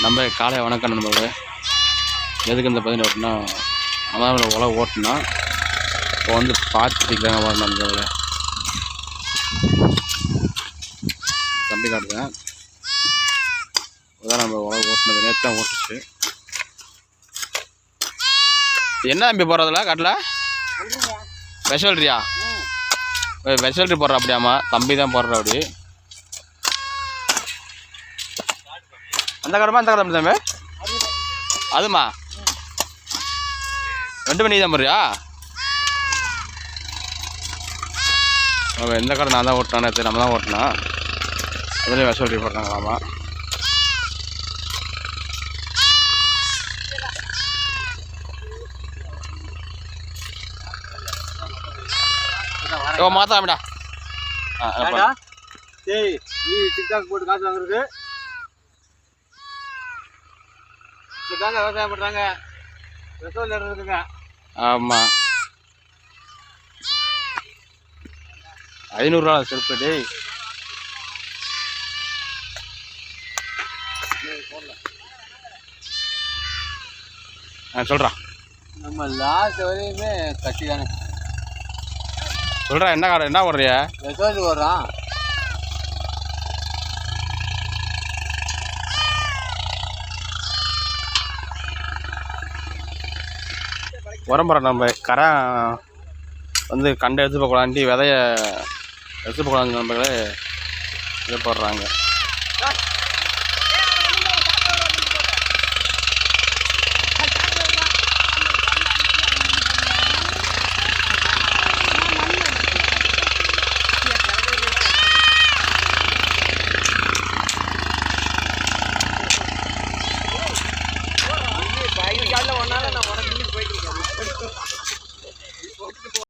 நம்ம காலை வணக்கம் நண்பர்களே. எதுக்கு இந்த பதினு ஓட்டினா அதான் உழவு ஓட்டினா இப்போ வந்து பார்த்துட்டிருக்காங்க வர நண்பர்களே. தம்பி காட்டுதான் அதான் நம்ம உழவு ஓட்டினது நேற்று தான் ஓட்டுச்சு. என்ன தம்பி போடுறதுல காட்டில் வெசல்ட்ரியா? வெசல்ட்ரி போடுற அப்படியாம்மா? தம்பி தான் போடுற அப்படி. அந்த கடமா அந்த கடமை தம்பி அதுமா 2 மணிக்கு தான் போடுறியா? எந்த கடை நான் தான் ஓட்டினானே சரி, நம்ம தான் ஓட்டினா அதுலேயும் வெசல்ட்ரி போட்டாங்களாமா. மாத்தாமிடா சரி, நீ டிக்டாக் போட்டு காசு வாங்குறது தாங்க விவசாயம் பண்ணுறாங்க, பெட்ரோல் இருக்குங்க. ஆமாம், 500 ரூபா செருப்பு. டேய் சொல்கிறான் நம்ம லாஸ்ட் வரையுமே கட்டி தானே சொல்கிறேன். என்ன கடை என்ன போடுறிய? பெட்ரோல் போடுறான். உரம்புற நம்ம கரை வந்து கண்டை எடுத்து போகலாண்டி விதைய எடுத்து போகலான்னு நண்பர்களே இது போடுறாங்க.